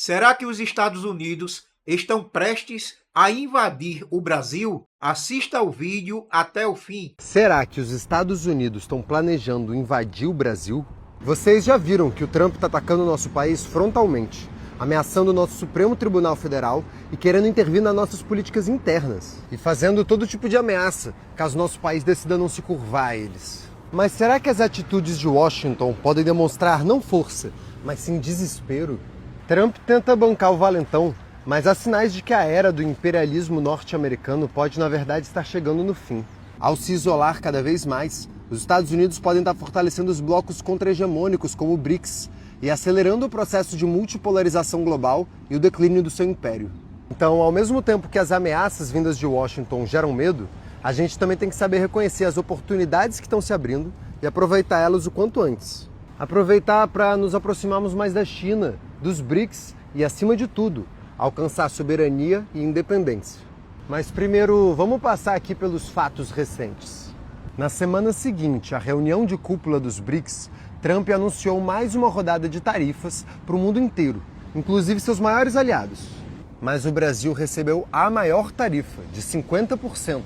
Será que os Estados Unidos estão prestes a invadir o Brasil? Assista ao vídeo até o fim. Será que os Estados Unidos estão planejando invadir o Brasil? Vocês já viram que o Trump está atacando o nosso país frontalmente, ameaçando o nosso Supremo Tribunal Federal e querendo intervir nas nossas políticas internas. E fazendo todo tipo de ameaça, caso nosso país decida não se curvar a eles. Mas será que as atitudes de Washington podem demonstrar não força, mas sim desespero? Trump tenta bancar o valentão, mas há sinais de que a era do imperialismo norte-americano pode, na verdade, estar chegando no fim. Ao se isolar cada vez mais, os Estados Unidos podem estar fortalecendo os blocos contra-hegemônicos como o BRICS e acelerando o processo de multipolarização global e o declínio do seu império. Então, ao mesmo tempo que as ameaças vindas de Washington geram medo, a gente também tem que saber reconhecer as oportunidades que estão se abrindo e aproveitar elas o quanto antes. Aproveitar para nos aproximarmos mais da China, dos BRICS e, acima de tudo, alcançar soberania e independência. Mas primeiro, vamos passar aqui pelos fatos recentes. Na semana seguinte à reunião de cúpula dos BRICS, Trump anunciou mais uma rodada de tarifas para o mundo inteiro, inclusive seus maiores aliados. Mas o Brasil recebeu a maior tarifa, de 50%.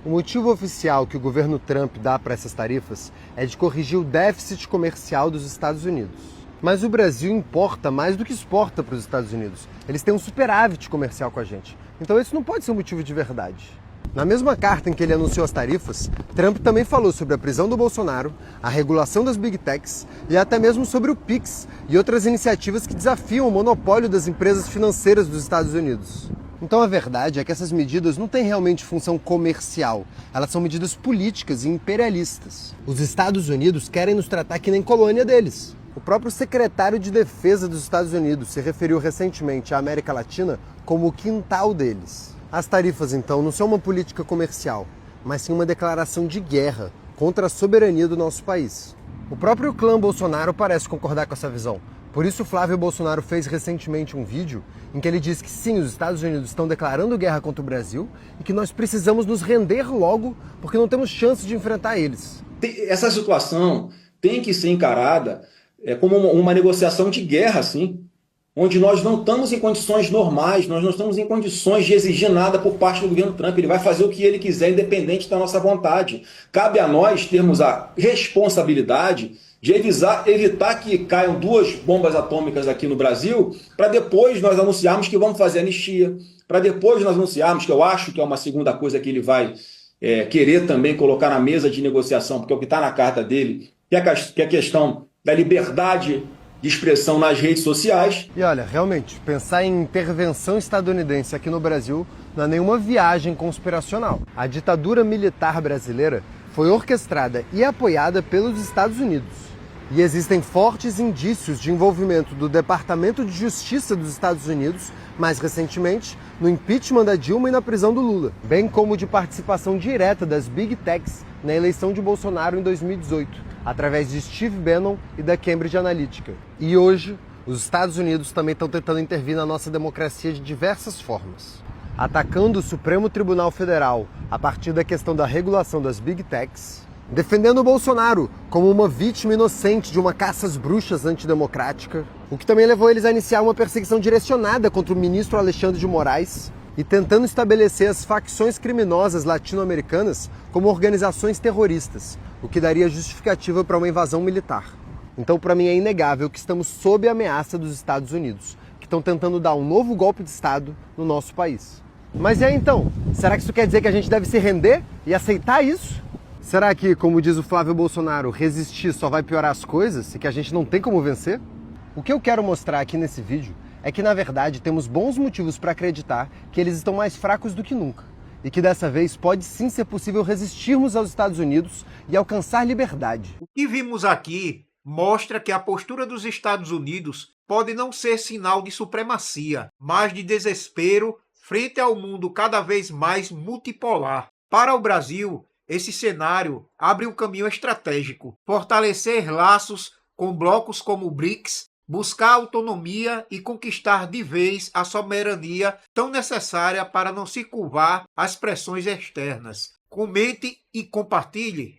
O motivo oficial que o governo Trump dá para essas tarifas é de corrigir o déficit comercial dos Estados Unidos. Mas o Brasil importa mais do que exporta para os Estados Unidos. Eles têm um superávit comercial com a gente. Então isso não pode ser um motivo de verdade. Na mesma carta em que ele anunciou as tarifas, Trump também falou sobre a prisão do Bolsonaro, a regulação das Big Techs e até mesmo sobre o PIX e outras iniciativas que desafiam o monopólio das empresas financeiras dos Estados Unidos. Então a verdade é que essas medidas não têm realmente função comercial, elas são medidas políticas e imperialistas. Os Estados Unidos querem nos tratar que nem colônia deles. O próprio secretário de Defesa dos Estados Unidos se referiu recentemente à América Latina como o quintal deles. As tarifas, então, não são uma política comercial, mas sim uma declaração de guerra contra a soberania do nosso país. O próprio clã Bolsonaro parece concordar com essa visão. Por isso, Flávio Bolsonaro fez recentemente um vídeo em que ele diz que sim, os Estados Unidos estão declarando guerra contra o Brasil e que nós precisamos nos render logo porque não temos chance de enfrentar eles. Essa situação tem que ser encarada como uma negociação de guerra, sim, onde nós não estamos em condições normais, nós não estamos em condições de exigir nada por parte do governo Trump. Ele vai fazer o que ele quiser, independente da nossa vontade. Cabe a nós termos a responsabilidade de evitar que caiam 2 bombas atômicas aqui no Brasil, para depois nós anunciarmos que vamos fazer anistia, para depois nós anunciarmos, que eu acho que é uma segunda coisa que ele vai querer também colocar na mesa de negociação, porque é o que está na carta dele, que é a questão da liberdade de expressão nas redes sociais. E olha, realmente, pensar em intervenção estadunidense aqui no Brasil não é nenhuma viagem conspiracional. A ditadura militar brasileira foi orquestrada e apoiada pelos Estados Unidos. E existem fortes indícios de envolvimento do Departamento de Justiça dos Estados Unidos, mais recentemente, no impeachment da Dilma e na prisão do Lula, bem como de participação direta das Big Techs na eleição de Bolsonaro em 2018, através de Steve Bannon e da Cambridge Analytica. E hoje, os Estados Unidos também estão tentando intervir na nossa democracia de diversas formas. Atacando o Supremo Tribunal Federal a partir da questão da regulação das Big Techs, defendendo o Bolsonaro como uma vítima inocente de uma caça às bruxas antidemocrática, o que também levou eles a iniciar uma perseguição direcionada contra o ministro Alexandre de Moraes e tentando estabelecer as facções criminosas latino-americanas como organizações terroristas, o que daria justificativa para uma invasão militar. Então, para mim, é inegável que estamos sob a ameaça dos Estados Unidos, que estão tentando dar um novo golpe de Estado no nosso país. Mas e aí então? Será que isso quer dizer que a gente deve se render e aceitar isso? Será que, como diz o Flávio Bolsonaro, resistir só vai piorar as coisas e que a gente não tem como vencer? O que eu quero mostrar aqui nesse vídeo é que, na verdade, temos bons motivos para acreditar que eles estão mais fracos do que nunca. E que dessa vez pode sim ser possível resistirmos aos Estados Unidos e alcançar liberdade. O que vimos aqui mostra que a postura dos Estados Unidos pode não ser sinal de supremacia, mas de desespero frente ao mundo cada vez mais multipolar. Para o Brasil, esse cenário abre um caminho estratégico: fortalecer laços com blocos como o BRICS, buscar autonomia e conquistar de vez a soberania tão necessária para não se curvar às pressões externas. Comente e compartilhe.